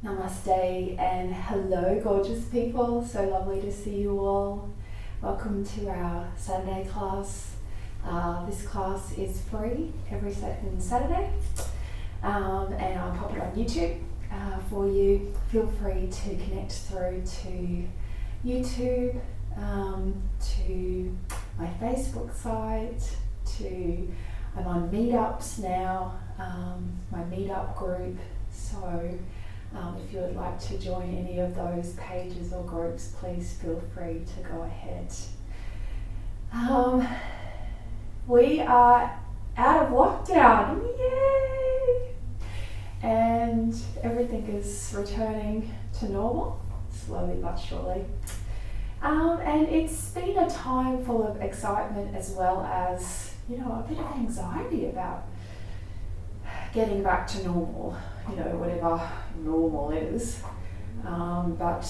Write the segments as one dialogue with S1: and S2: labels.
S1: Namaste and hello gorgeous people, so lovely to see you all. Welcome to our Saturday class. This class is free every second Saturday and I'll pop it on YouTube for you. Feel free to connect through to YouTube, to my Facebook site, I'm on meetups now, my meetup group, so if you would like to join any of those pages or groups, please feel free to go ahead. We are out of lockdown, yay! And everything is returning to normal, slowly but surely. And it's been a time full of excitement as well as, a bit of anxiety about getting back to normal, whatever normal is. But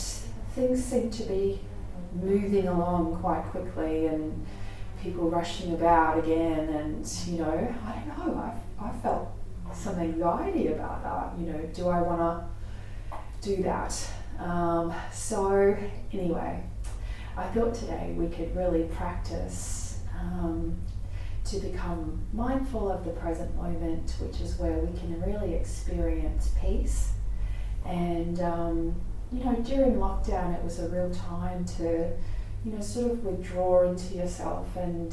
S1: things seem to be moving along quite quickly and people rushing about again, and I don't know, I felt some anxiety about that. Do I want to do that? So anyway, I thought today we could really practice to become mindful of the present moment, which is where we can really experience peace. And during lockdown it was a real time to sort of withdraw into yourself and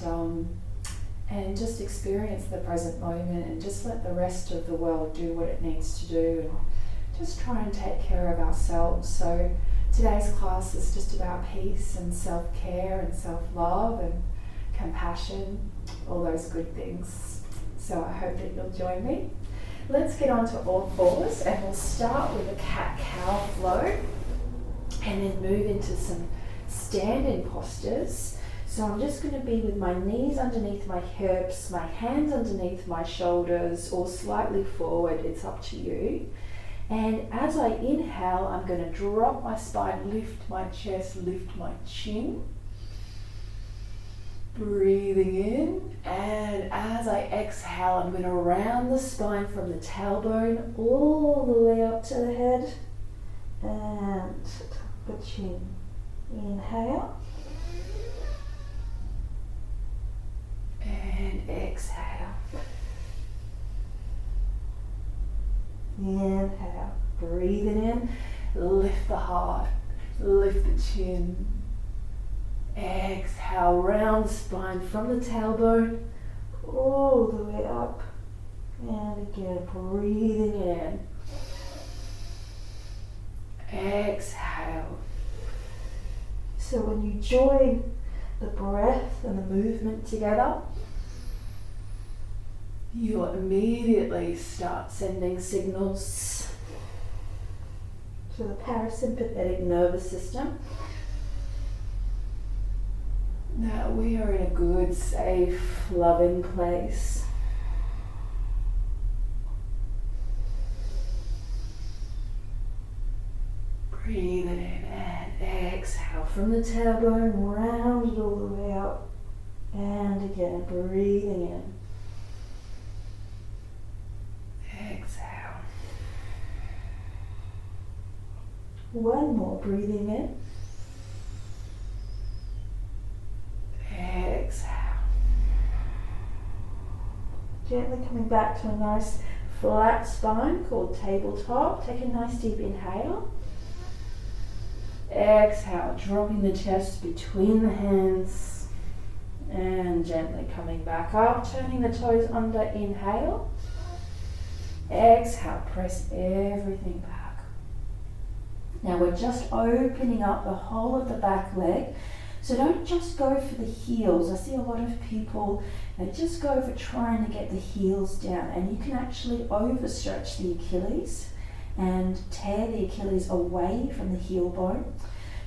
S1: just experience the present moment and just let the rest of the world do what it needs to do and just try and take care of ourselves. So today's class is just about peace and self-care and self-love and compassion, all those good things. So I hope that you'll join me. Let's get on to all fours and we'll start with a cat-cow flow and then move into some standing postures. So I'm just going to be with my knees underneath my hips, my hands underneath my shoulders or slightly forward, it's up to you. And as I inhale, I'm going to drop my spine, lift my chest, lift my chin. Breathing in, and as I exhale, I'm going to round the spine from the tailbone all the way up to the head and the chin. Inhale and exhale. Inhale, breathing in, lift the heart, lift the chin. Exhale, round the spine from the tailbone all the way up. And again, breathing in. Exhale. So when you join the breath and the movement together, you'll immediately start sending signals to the parasympathetic nervous system that we are in a good, safe, loving place. Breathing in and exhale from the tailbone, round it all the way up. And again, breathing in. Exhale. One more, breathing in. Exhale. Gently coming back to a nice flat spine called tabletop. Take a nice deep inhale. Exhale, dropping the chest between the hands and gently coming back up, turning the toes under. Inhale. Exhale, press everything back. Now we're just opening up the whole of the back leg. So don't just go for the heels. I see a lot of people, they just go for trying to get the heels down, and you can actually overstretch the Achilles and tear the Achilles away from the heel bone.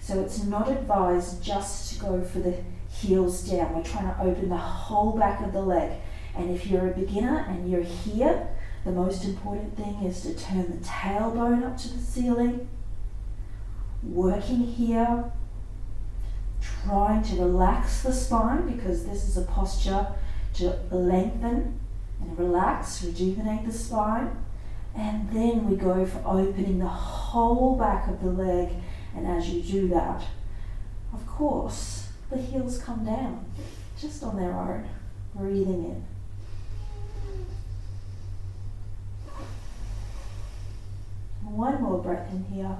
S1: So it's not advised just to go for the heels down. We're trying to open the whole back of the leg. And if you're a beginner and you're here, the most important thing is to turn the tailbone up to the ceiling, working here, trying to relax the spine, because this is a posture to lengthen and relax, rejuvenate the spine. And then we go for opening the whole
S2: whole back of the leg, and as you do that, of course, the heels come down just on their own, breathing in. One more breath in here.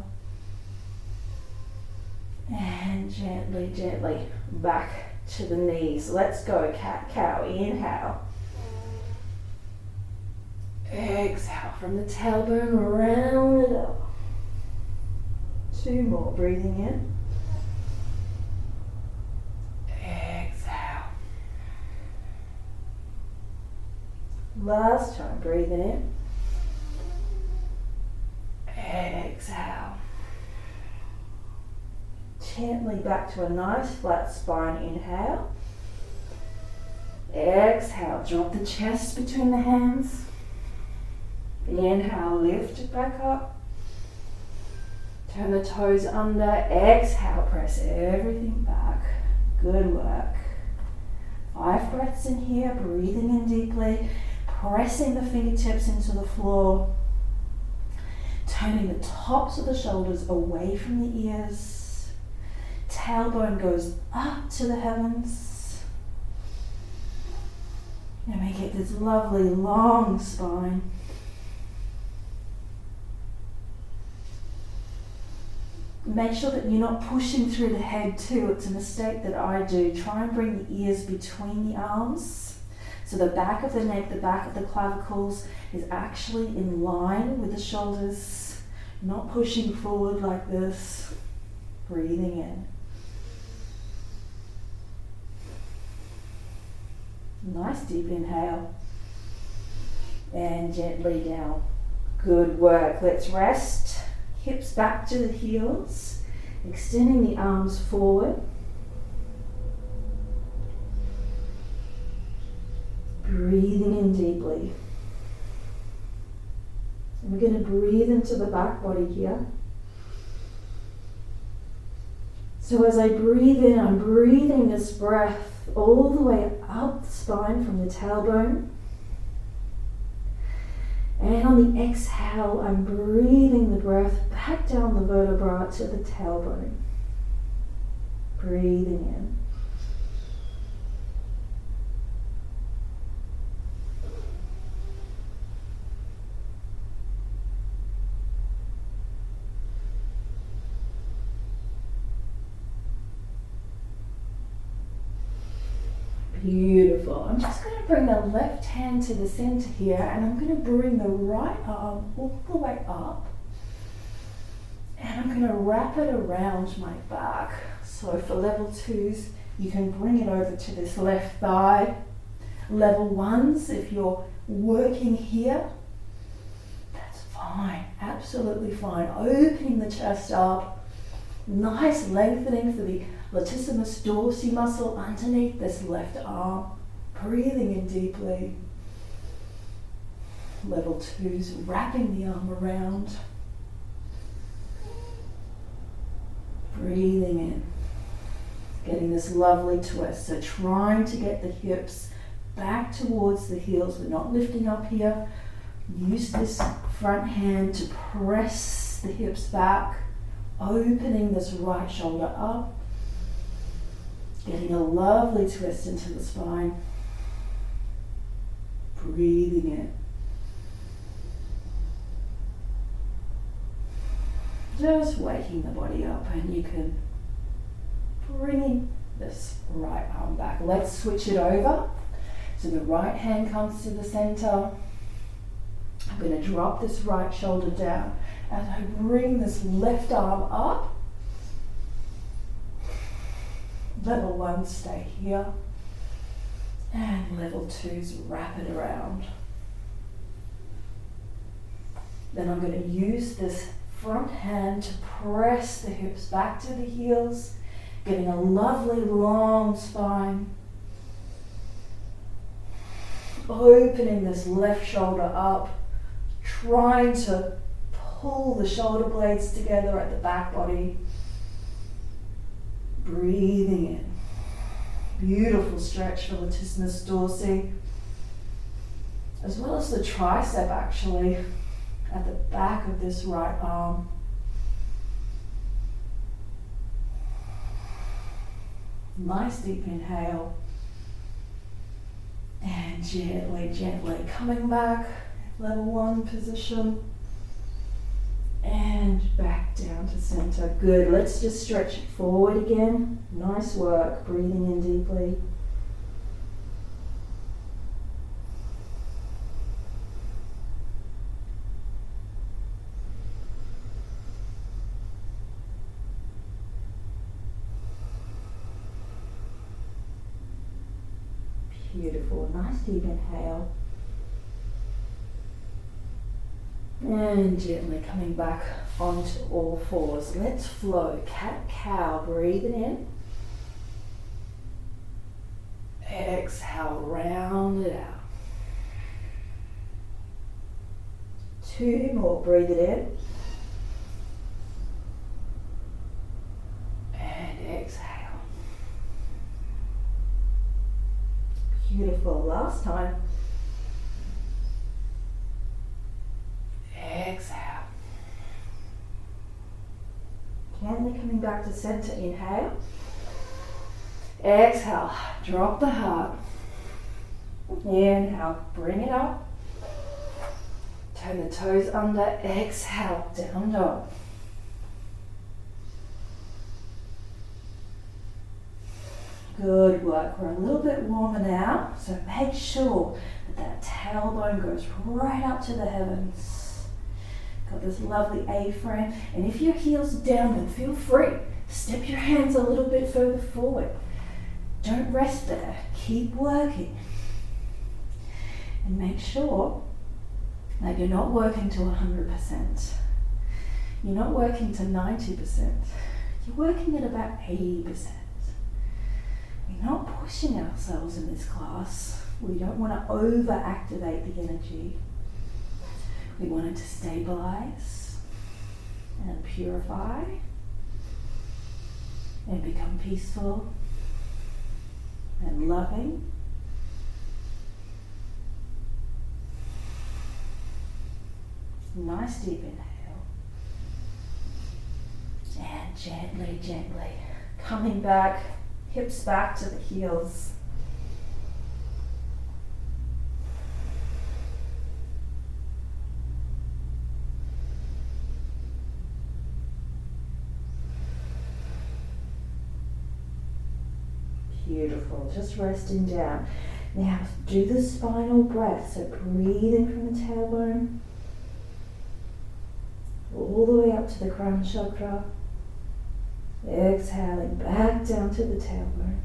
S2: And gently, gently back to the knees. Let's go cat-cow. Inhale. Exhale from the tailbone, round it up. Two more, breathing in. Exhale. Last time, breathing in. Exhale. Gently back to a nice flat spine. Inhale. Exhale. Drop the chest between the hands. Inhale. Lift it back up. Turn the toes under. Exhale. Press everything back. Good work. 5 breaths in here. Breathing in deeply. Pressing the fingertips into the floor. Turning the tops of the shoulders away from the ears. Tailbone goes up to the heavens. And we get this lovely long spine. Make sure that you're not pushing through the head too. It's a mistake that I do. Try and bring the ears between the arms. So the back of the neck, the back of the clavicles is actually in line with the shoulders. Not pushing forward like this. Breathing in. Nice deep inhale. And gently down. Good work. Let's rest. Hips back to the heels. Extending the arms forward. Breathing in deeply. And we're going to breathe into the back body here. So as I breathe in, I'm breathing this breath all the way up the spine from the tailbone. And on the exhale, I'm breathing the breath back down the vertebra to the tailbone. Breathing in. Beautiful. I'm just going to bring the left hand to the center here, and I'm going to bring the right arm all the way up, and I'm going to wrap it around my back. So for level 2s, you can bring it over to this left thigh. Level 1s, if you're working here, that's fine, absolutely fine. Opening the chest up, nice lengthening for the latissimus dorsi muscle underneath this left arm. Breathing in deeply. Level 2s, wrapping the arm around. Breathing in. Getting this lovely twist. So trying to get the hips back towards the heels. We're not lifting up here. Use this front hand to press the hips back. Opening this right shoulder up. Getting a lovely twist into the spine. Breathing in. Just waking the body up, and you can bring this right arm back. Let's switch it over. So the right hand comes to the center. I'm going to drop this right shoulder down as I bring this left arm up. Level 1s stay here, and level 2s wrap it around. Then I'm going to use this front hand to press the hips back to the heels, getting a lovely long spine. Opening this left shoulder up, trying to pull the shoulder blades together at the back body. Breathing in. Beautiful stretch for latissimus dorsi, as well as the tricep actually at the back of this right arm. Nice deep inhale. And gently, gently coming back, level 1 position. And back down to center. Good. Let's just stretch it forward again. Nice work. Breathing in deeply. Beautiful. Nice deep inhale. And gently coming back onto all fours. Let's flow. Cat-cow. Breathing in. Exhale. Round it out. 2 more. Breathe it in. And exhale. Beautiful. Last time. Exhale. Gently coming back to center. Inhale. Exhale. Drop the heart. Inhale. Bring it up. Turn the toes under. Exhale. Down dog. Good work. We're a little bit warmer now, so make sure that tailbone goes right up to the heavens. Got this lovely A-frame, and if your heel's down, then feel free. Step your hands a little bit further forward. Don't rest there. Keep working. And make sure that you're not working to 100%. You're not working to 90%. You're working at about 80%. We're not pushing ourselves in this class. We don't want to over-activate the energy. We want it to stabilize and purify and become peaceful and loving. Nice deep inhale. And gently, gently coming back. Hips back to the heels. Beautiful. Just resting down. Now do the spinal breath. So breathing from the tailbone all the way up to the crown chakra. Exhaling back down to the tailbone.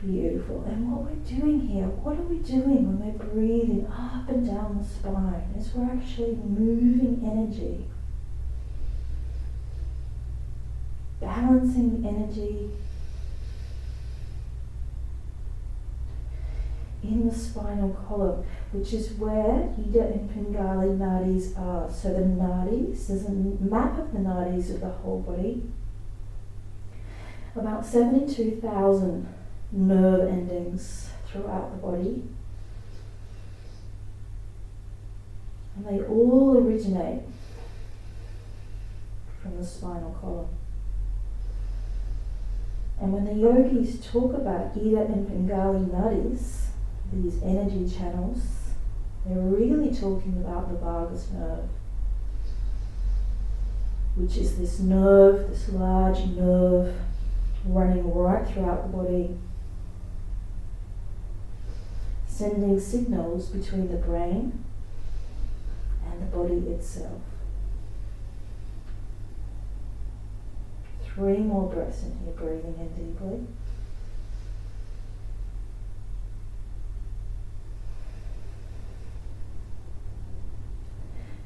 S2: Beautiful. And what we're doing here, what are we doing when we're breathing up and down the spine? Is we're actually moving energy. Balancing energy in the spinal column, which is where Ida and Pingali nadis are. So the nadis, there's a map of the nadis of the whole body. About 72,000 nerve endings throughout the body. And they all originate from the spinal column. And when the yogis talk about Ida and Pingali nadis, these energy channels, they're really talking about the vagus nerve, which is this nerve, this large nerve running right throughout the body, sending signals between the brain and the body itself. 3 more breaths in here, breathing in deeply.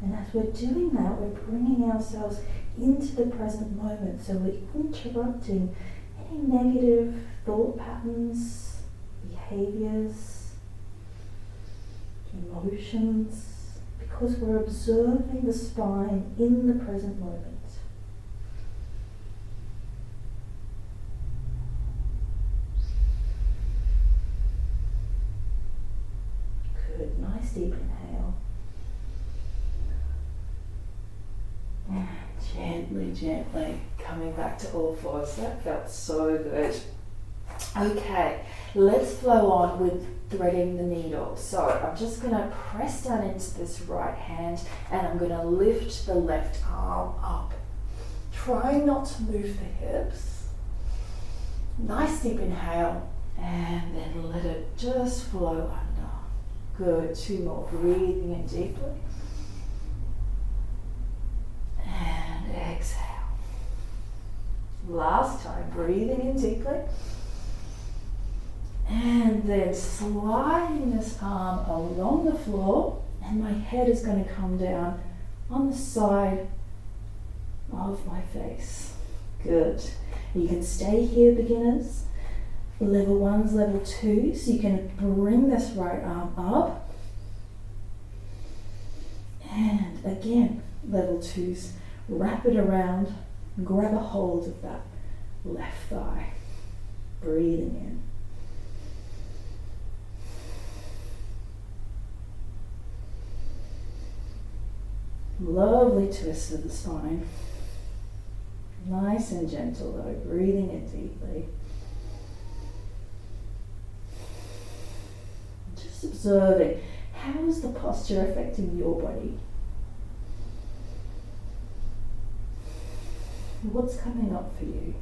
S2: And as we're doing that, we're bringing ourselves into the present moment. So we're interrupting any negative thought patterns, behaviors, emotions, because we're observing the spine in the present moment. gently coming back to all fours. That felt so good. Okay, let's flow on with threading the needle. So I'm just going to press down into this right hand and I'm going to lift the left arm up. Try not to move the hips. Nice deep inhale and then let it just flow under. Good, 2 more. Breathing in deeply. And exhale. Last time, breathing in deeply. And then sliding this arm along the floor, and my head is going to come down on the side of my face. Good. You can stay here, beginners. Level 1s, level 2s. You can bring this right arm up. And again, level 2s. Wrap it around, grab a hold of that left thigh. Breathing in. Lovely twist of the spine. Nice and gentle though, breathing in deeply. Just observing, how is the posture affecting your body? What's coming up for you?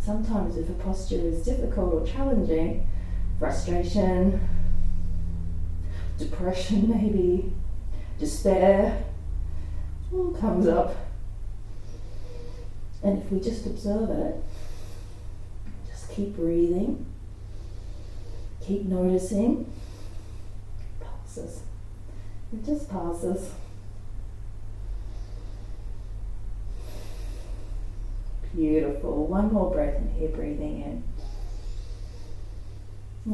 S2: Sometimes if a posture is difficult or challenging, frustration, depression maybe, despair, all comes up. And if we just observe it, just keep breathing, keep noticing, it passes. It just passes. Beautiful. 1 more breath in here, breathing in.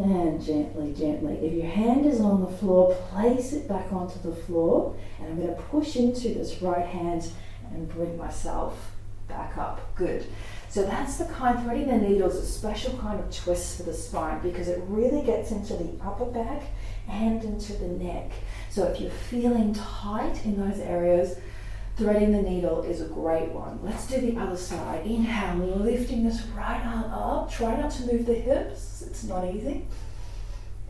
S2: And gently, gently. If your hand is on the floor, place it back onto the floor. And I'm going to push into this right hand and bring myself back up. Good. So that's the kind, threading the needle is a special kind of twist for the spine because it really gets into the upper back and into the neck. So if you're feeling tight in those areas, threading the needle is a great one. Let's do the other side. Inhale, lifting this right arm up. Try not to move the hips. It's not easy.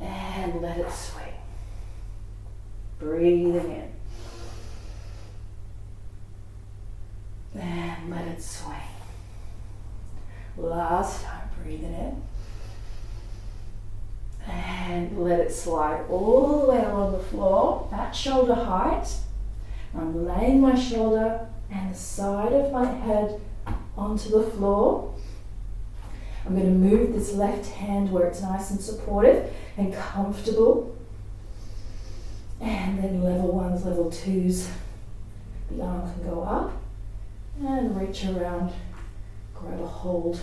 S2: And let it swing. Breathing in. And let it swing. Last time, breathing in. And let it slide all the way along the floor at shoulder height. I'm laying my shoulder and the side of my head onto the floor. I'm going to move this left hand where it's nice and supportive and comfortable. And then level 1s, level 2s. The arm can go up and reach around, grab a hold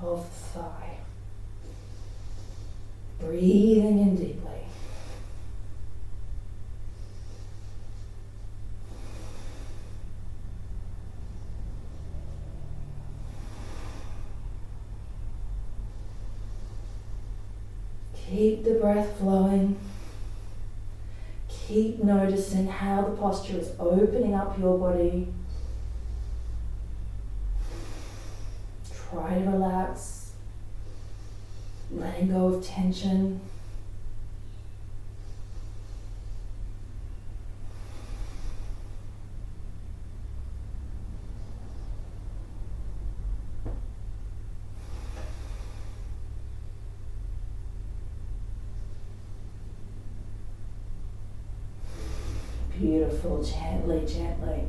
S2: of the thigh. Breathing in deeply. Keep the breath flowing. Keep noticing how the posture is opening up your body. Try to relax, letting go of tension. Beautiful, gently, gently.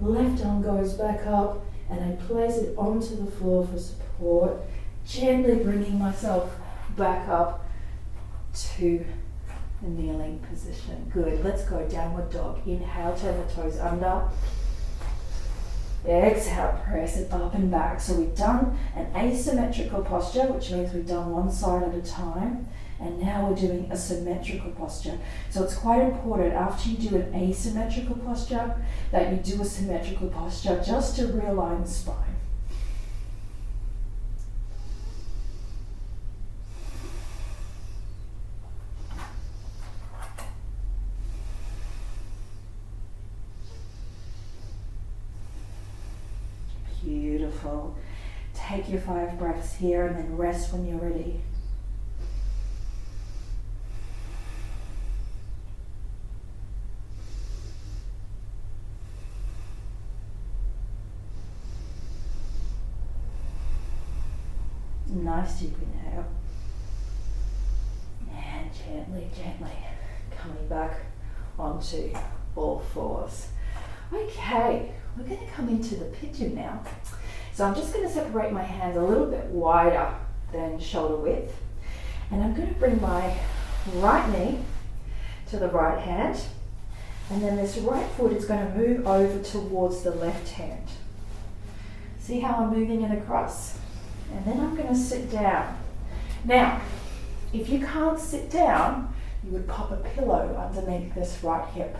S2: Left arm goes back up and I place it onto the floor for support. Gently bringing myself back up to the kneeling position. Good, let's go downward dog. Inhale, turn the toes under. Exhale, press it up and back. So we've done an asymmetrical posture, which means we've done one side at a time. And now we're doing a symmetrical posture. So it's quite important after you do an asymmetrical posture that you do a symmetrical posture just to realign the spine. Beautiful. Take your 5 breaths here and then rest when you're ready. Nice deep inhale. And gently, gently coming back onto all fours. Okay, we're going to come into the pigeon now. So I'm just going to separate my hands a little bit wider than shoulder width. And I'm going to bring my right knee to the right hand. And then this right foot is going to move over towards the left hand. See how I'm moving it across? And then I'm going to sit down. Now, if you can't sit down, you would pop a pillow underneath this right hip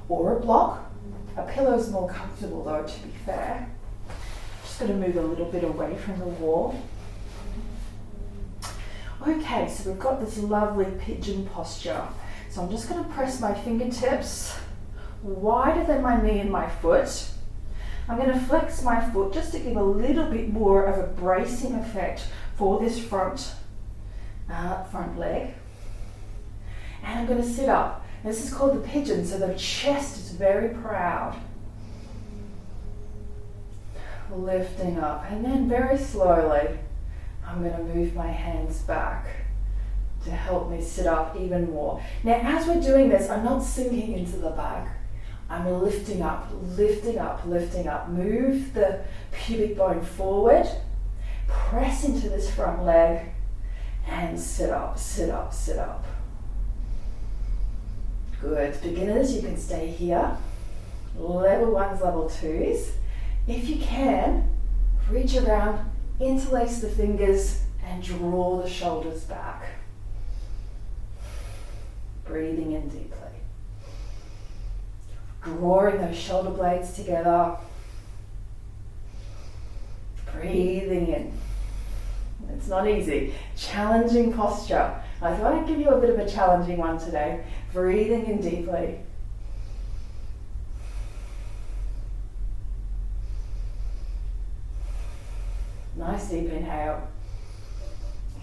S2: or a block. A pillow is more comfortable though, to be fair. Just going to move a little bit away from the wall. Okay, so we've got this lovely pigeon posture. So I'm just going to press my fingertips wider than my knee and my foot. I'm going to flex my foot just to give a little bit more of a bracing effect for this front leg. And I'm going to sit up. This is called the pigeon, so the chest is very proud. Lifting up, and then very slowly, I'm going to move my hands back to help me sit up even more. Now, as we're doing this, I'm not sinking into the back. I'm lifting up, lifting up, lifting up. Move the pubic bone forward, press into this front leg, and sit up, sit up, sit up. Good. Beginners, you can stay here. Level 1s, level 2s. If you can, reach around, interlace the fingers, and draw the shoulders back. Breathing in deeply. Drawing those shoulder blades together. Breathing in. It's not easy. Challenging posture. I thought I'd give you a bit of a challenging one today. Breathing in deeply. Nice deep inhale.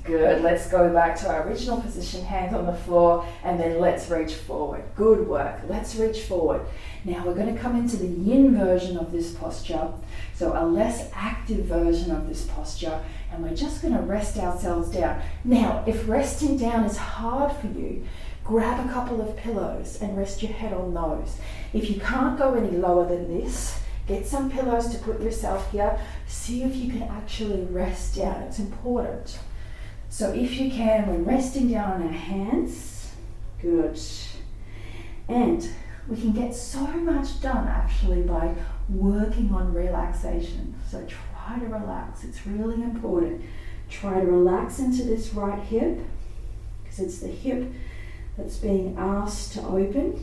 S2: Good, let's go back to our original position, hands on the floor, and then let's reach forward. Good work, let's reach forward. Now we're going to come into the yin version of this posture, so a less active version of this posture, and we're just going to rest ourselves down. Now, if resting down is hard for you, grab a couple of pillows and rest your head on those. If you can't go any lower than this, get some pillows to put yourself here. See if you can actually rest down. It's important. So if you can, we're resting down on our hands. Good. And we can get so much done actually by working on relaxation. So try to relax. It's really important. Try to relax into this right hip, because it's the hip that's being asked to open,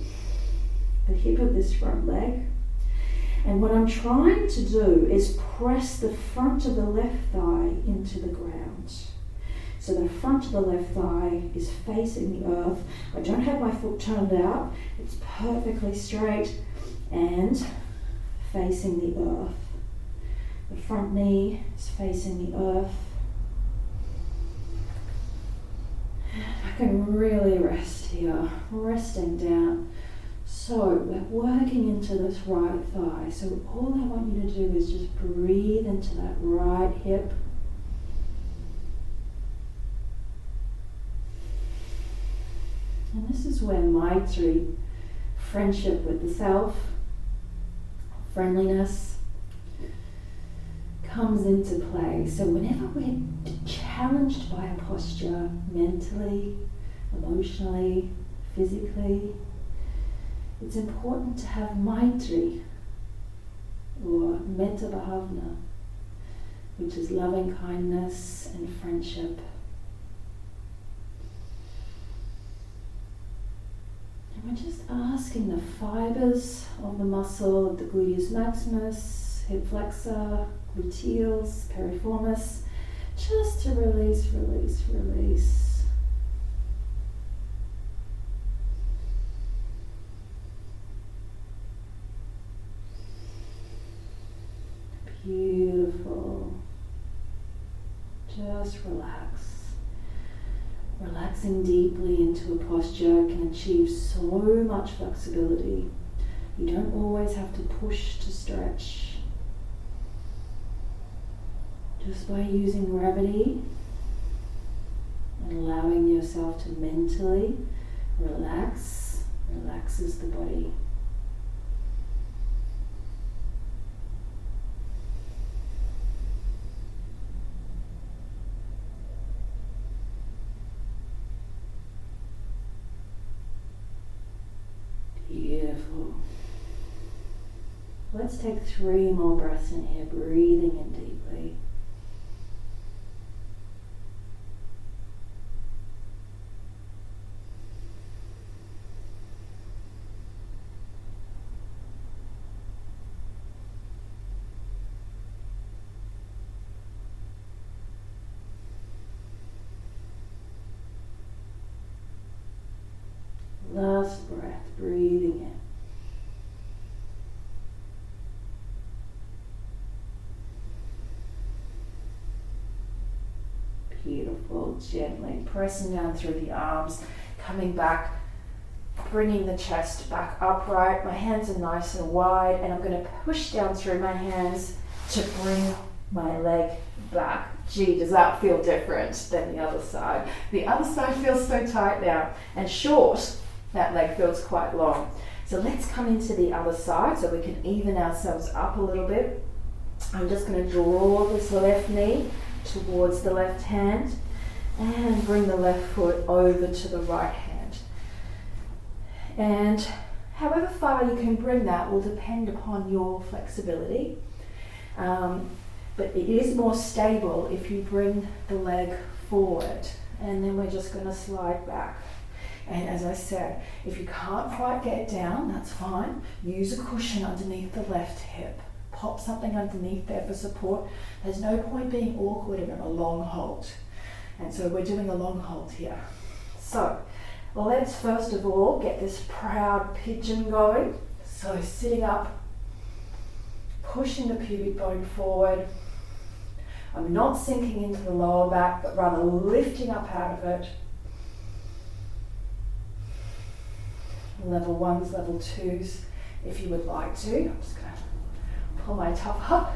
S2: the hip of this front leg. And what I'm trying to do is press the front of the left thigh into the ground. So the front of the left thigh is facing the earth. I don't have my foot turned out. It's perfectly straight and facing the earth. The front knee is facing the earth. I can really rest here, resting down. So we're working into this right thigh. So all I want you to do is just breathe into that right hip. And this is where Maitri, friendship with the self, friendliness, comes into play. So whenever we're challenged by a posture, mentally, emotionally, physically, it's important to have Maitri, or Metta Bhavana, which is loving kindness and friendship. And we're just asking the fibers of the muscle of the gluteus maximus, hip flexor, gluteals, piriformis, just to release, release, release. Beautiful. Just relax. Relaxing deeply into a posture can achieve so much flexibility. You don't always have to push to stretch. Just by using gravity and allowing yourself to mentally relax, relaxes the body. Beautiful. Let's take 3 more breaths in here, breathing in deeply. Last breath, breathing in. Beautiful, gently pressing down through the arms, coming back, bringing the chest back upright. My hands are nice and wide, and I'm going to push down through my hands to bring my leg back. Gee, does that feel different than the other side? The other side feels so tight now and short. That leg feels quite long. So let's come into the other side so we can even ourselves up a little bit. I'm just going to draw this left knee towards the left hand and bring the left foot over to the right hand. And however far you can bring that will depend upon your flexibility. But it is more stable if you bring the leg forward, and then we're just going to slide back. And as I said, if you can't quite get down, that's fine. Use a cushion underneath the left hip. Pop something underneath there for support. There's no point being awkward in a long hold. And so we're doing a long hold here. So let's first of all get this proud pigeon going. So sitting up, pushing the pubic bone forward. I'm not sinking into the lower back, but rather lifting up out of it. Level 1s, level 2s, if you would like to. I'm just going to pull my top up,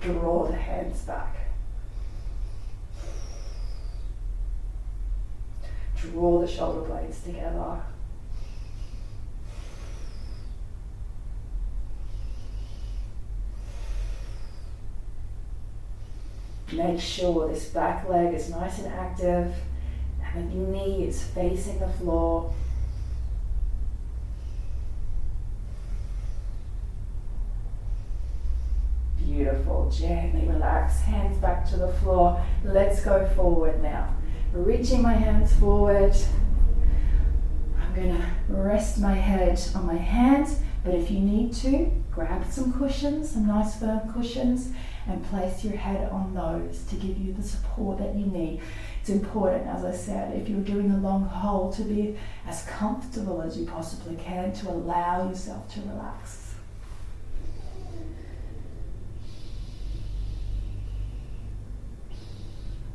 S2: draw the hands back. Draw the shoulder blades together. Make sure this back leg is nice and active and the knee is facing the floor. Beautiful, gently relax, hands back to the floor. Let's go forward now. Reaching my hands forward. I'm going to rest my head on my hands, but if you need to, grab some cushions, some nice firm cushions, and place your head on those to give you the support that you need. It's important, as I said, if you're doing a long hold, to be as comfortable as you possibly can to allow yourself to relax.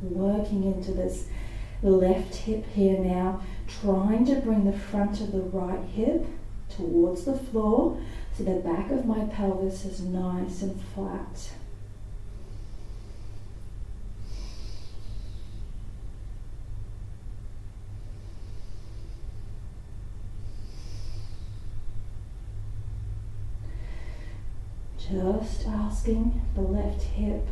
S2: Working into this left hip here now, trying to bring the front of the right hip towards the floor so the back of my pelvis is nice and flat. Just asking the left hip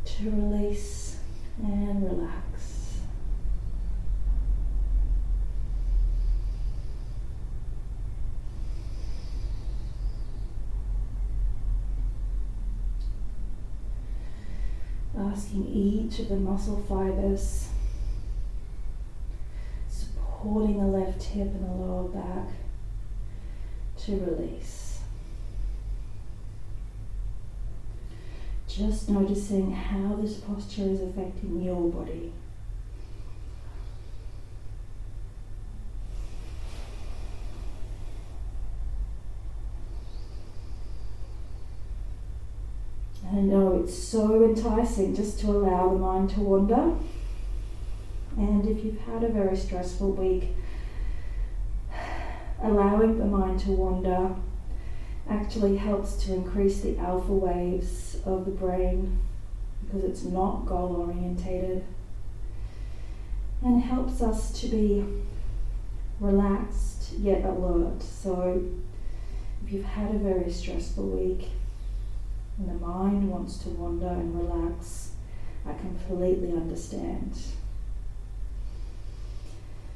S2: to release and relax. Asking each of the muscle fibers supporting the left hip and the lower back to release. Just noticing how this posture is affecting your body. I know it's so enticing just to allow the mind to wander. And if you've had a very stressful week, allowing the mind to wander actually helps to increase the alpha waves of the brain because it's not goal orientated, and helps us to be relaxed yet alert. So if you've had a very stressful week and the mind wants to wander and relax, I completely understand.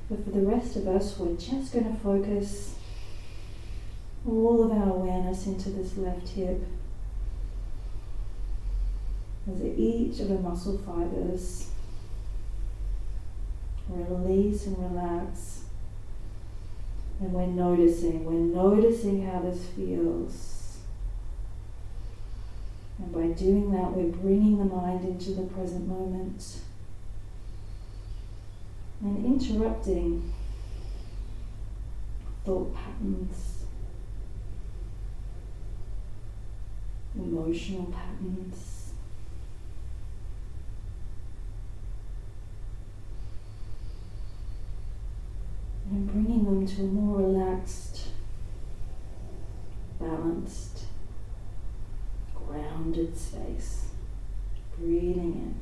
S2: But for the rest of us, we're just going to focus all of our awareness into this left hip as each of the muscle fibers release and relax. And we're noticing how this feels. And by doing that, we're bringing the mind into the present moment and interrupting thought patterns, emotional patterns, and bringing them to a more relaxed, balanced, grounded space. Breathing in.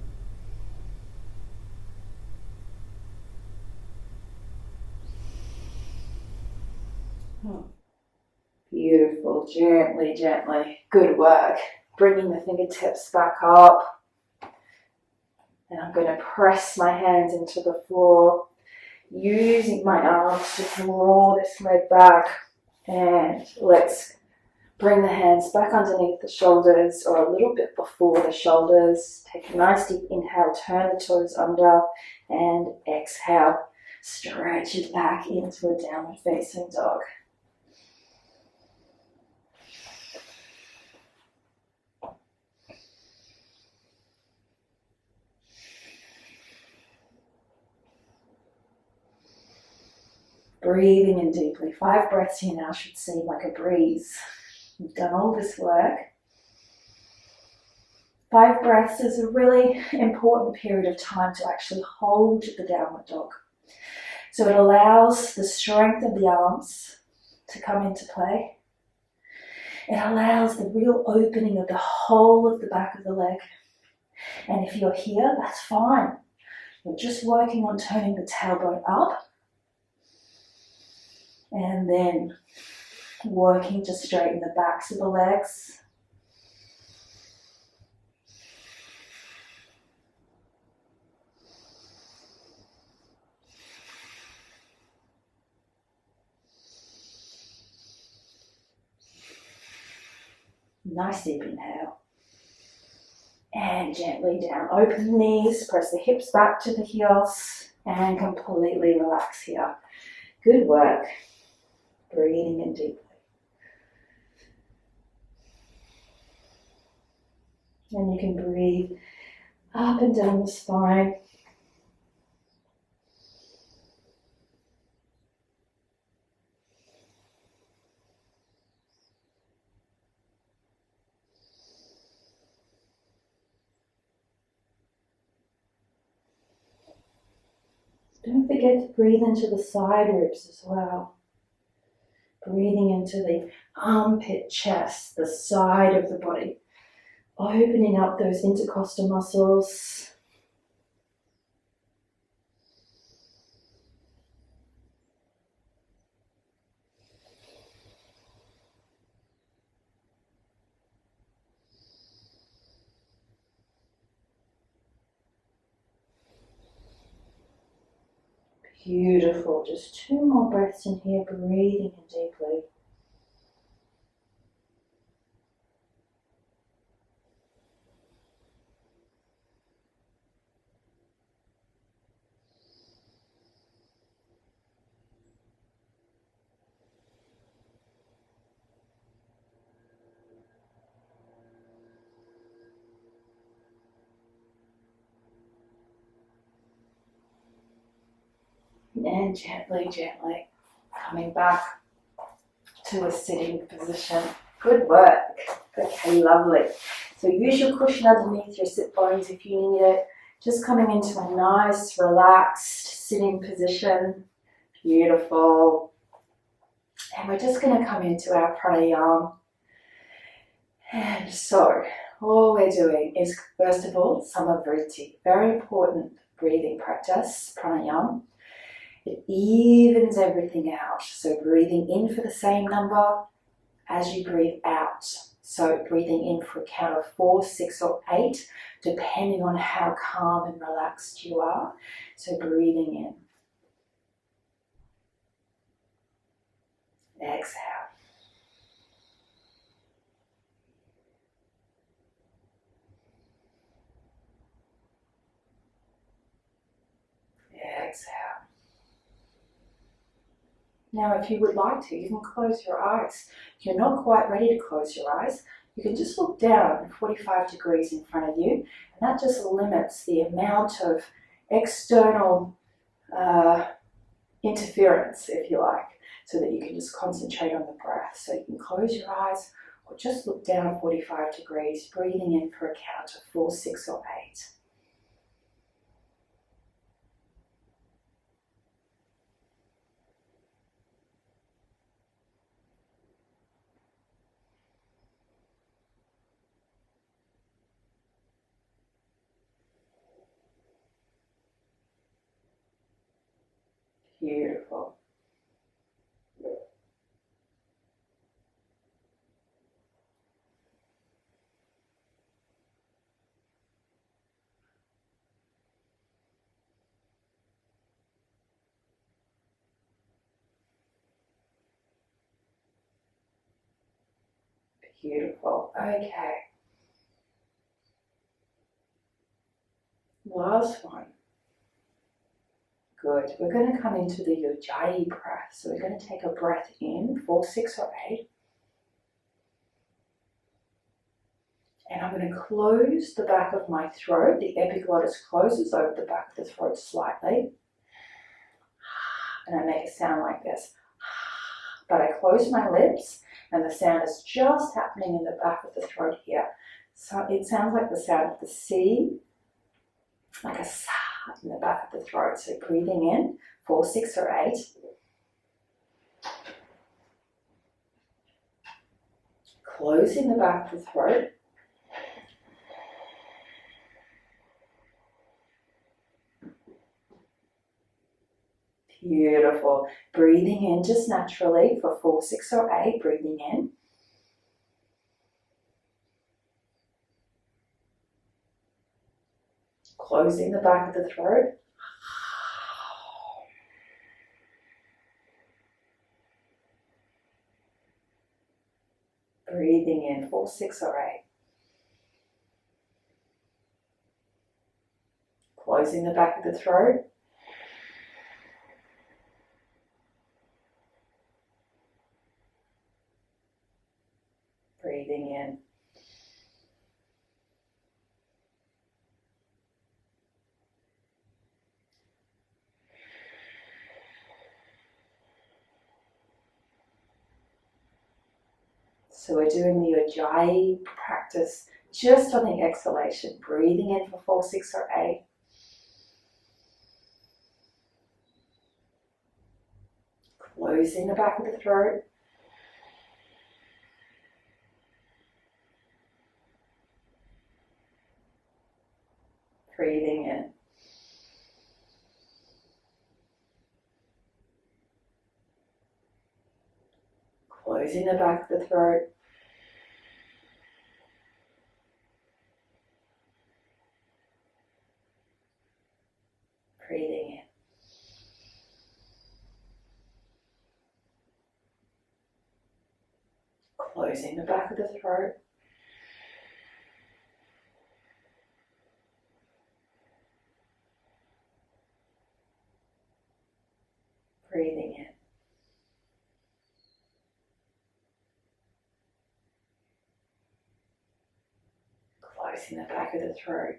S2: Oh, beautiful. Gently, gently. Good work. Bringing the fingertips back up. And I'm going to press my hands into the floor, using my arms to draw this leg back. And let's bring the hands back underneath the shoulders or a little bit before the shoulders. Take a nice deep inhale, turn the toes under, and exhale. Stretch it back into a downward facing dog. Breathing in deeply. 5 breaths here now should seem like a breeze. You've done all this work. 5 breaths is a really important period of time to actually hold the downward dog. So it allows the strength of the arms to come into play. It allows the real opening of the whole of the back of the leg. And if you're here, that's fine. You're just working on turning the tailbone up. And then working to straighten the backs of the legs. Nice deep inhale. And gently down. Open the knees, press the hips back to the heels, and completely relax here. Good work. Breathing in deeply. And you can breathe up and down the spine. Don't forget to breathe into the side ribs as well. Breathing into the armpit, chest, the side of the body. Opening up those intercostal muscles. Beautiful. Just 2 more breaths in here, breathing in deeply. And gently, gently coming back to a sitting position. Good work. Okay, lovely. So use your cushion underneath your sit bones if you need it. Just coming into a nice, relaxed sitting position. Beautiful. And we're just going to come into our pranayama. And so, all we're doing is, first of all, samavriti, very important breathing practice, pranayama. It evens everything out. So breathing in for the same number as you breathe out. So breathing in for a count of 4, 6 or 8, depending on how calm and relaxed you are. So breathing in. Exhale. Exhale. Now, if you would like to, you can close your eyes. If you're not quite ready to close your eyes, you can just look down 45 degrees in front of you, and that just limits the amount of external interference, if you like, so that you can just concentrate on the breath. So you can close your eyes or just look down 45 degrees, breathing in for a count of 4, 6 or 8. Beautiful. Beautiful. Okay. Last one. Good. We're going to come into the Ujjayi breath. So we're going to take a breath in, 4, 6 or 8. And I'm going to close the back of my throat. The epiglottis closes over the back of the throat slightly. And I make a sound like this. But I close my lips and the sound is just happening in the back of the throat here. So it sounds like the sound of the sea, like a sa in the back of the throat. So breathing in, 4, 6 or 8. Closing the back of the throat. Beautiful. Breathing in just naturally for 4, 6 or 8. Breathing in. Closing the back of the throat. Breathing in 4, 6 or 8. Closing the back of the throat. Breathing in. So we're doing the Ujjayi practice just on the exhalation. Breathing in for 4, 6 or 8. Closing the back of the throat. Breathing in. Closing the back of the throat. Breathing in. Closing the back of the throat. Breathing in. Closing the back of the throat.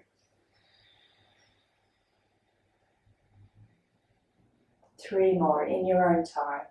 S2: 3 more in your own time.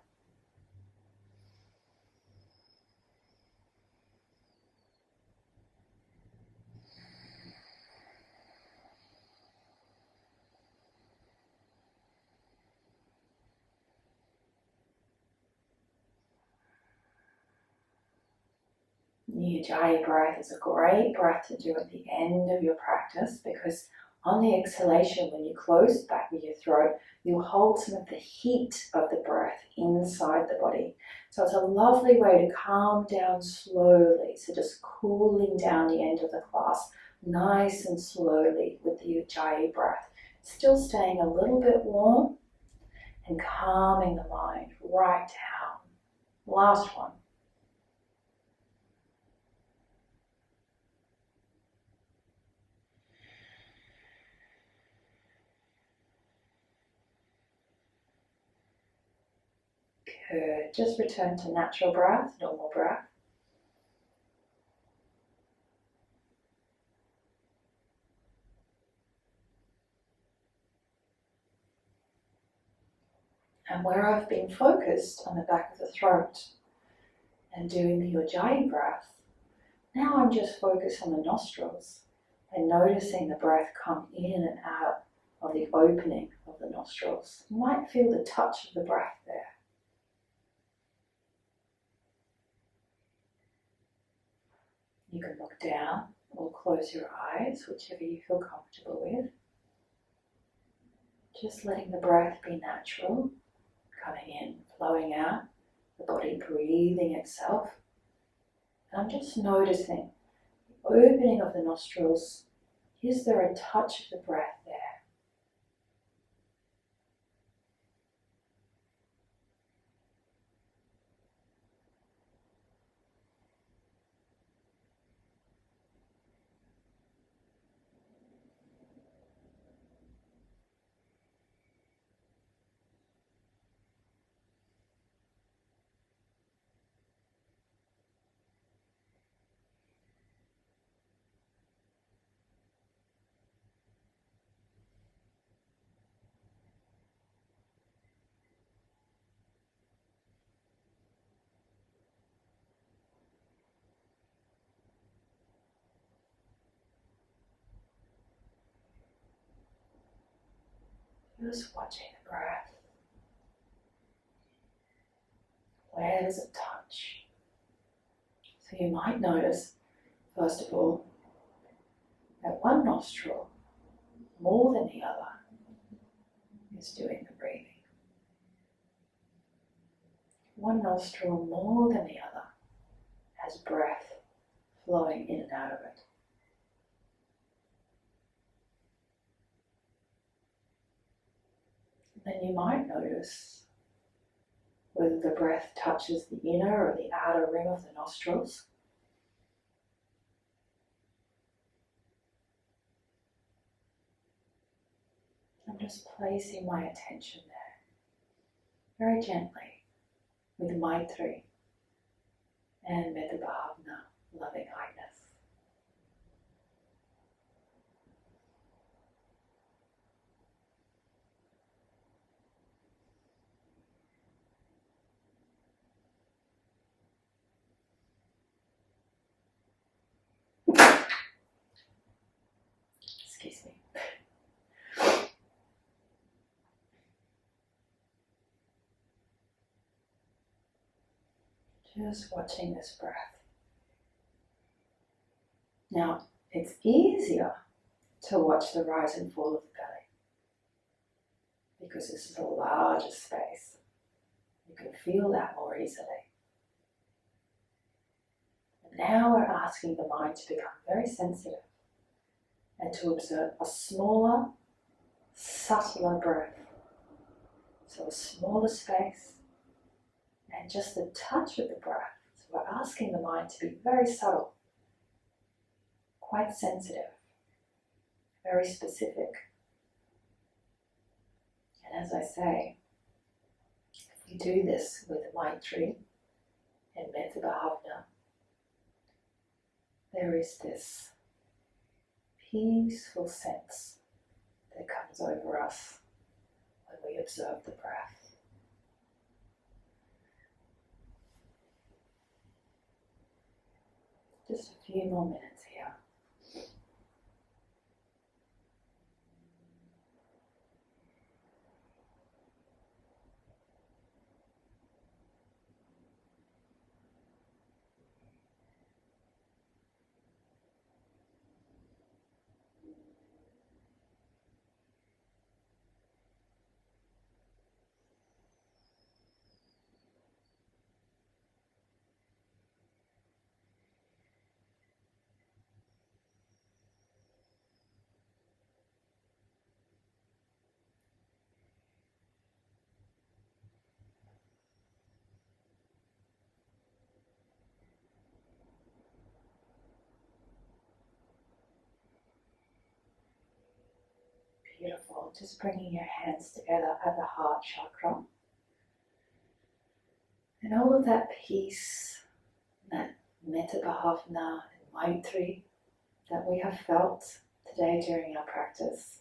S2: The Ujjayi breath is a great breath to do at the end of your practice, because on the exhalation, when you close the back of your throat, you'll hold some of the heat of the breath inside the body. So it's a lovely way to calm down slowly. So just cooling down the end of the class nice and slowly with the Ujjayi breath. Still staying a little bit warm and calming the mind right down. Last one. Good. Just return to natural breath, normal breath. And where I've been focused on the back of the throat and doing the Ujjayi breath, now I'm just focused on the nostrils and noticing the breath come in and out of the opening of the nostrils. You might feel the touch of the breath there. You can look down or close your eyes, whichever you feel comfortable with. Just letting the breath be natural, coming in, flowing out, the body breathing itself. And I'm just noticing the opening of the nostrils. Is there a touch of the breath there? Just watching the breath. Where does it touch? So you might notice, first of all, that one nostril, more than the other, is doing the breathing. One nostril more than the other has breath flowing in and out of it. Then you might notice whether the breath touches the inner or the outer rim of the nostrils. I'm just placing my attention there, very gently, with Maitri and Metta Bhavana, loving kindness. Excuse me. Just watching this breath. Now, it's easier to watch the rise and fall of the belly because this is a larger space. You can feel that more easily. And now we're asking the mind to become very sensitive and to observe a smaller, subtler breath. So a smaller space and just the touch of the breath. So we're asking the mind to be very subtle, quite sensitive, very specific. And as I say, if we do this with Maitri and Metta Bhavana, there is this peaceful sense that comes over us when we observe the breath. Just a few more minutes here. Beautiful. Just bringing your hands together at the heart chakra. And all of that peace, that metta bhavana and maitri that we have felt today during our practice,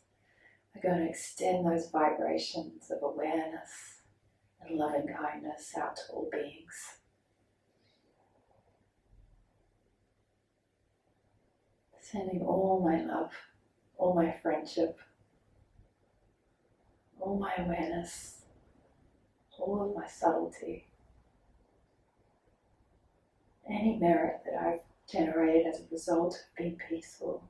S2: we're going to extend those vibrations of awareness and loving kindness out to all beings. Sending all my love, all my friendship, all my awareness, all of my subtlety, any merit that I've generated as a result of being peaceful.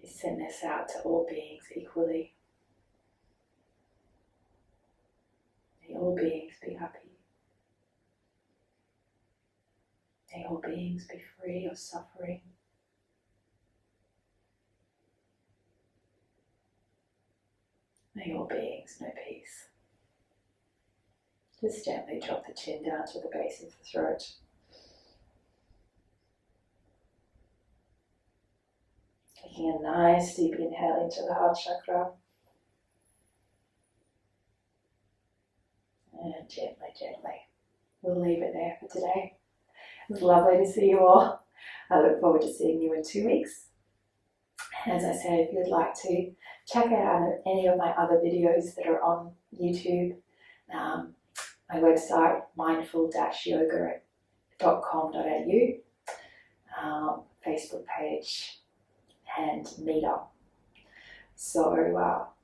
S2: We send this out to all beings equally. May all beings be happy. May all beings be free of suffering. May all beings know peace. Just gently drop the chin down to the base of the throat. Taking a nice deep inhale into the heart chakra. And gently, gently, we'll leave it there for today. It was lovely to see you all. I look forward to seeing you in 2 weeks. And as I said, if you'd like to check out any of my other videos that are on YouTube, my website, mindful-yoga.com.au, Facebook page, and Meetup. So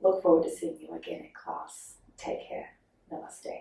S2: look forward to seeing you again in class. Take care. Namaste.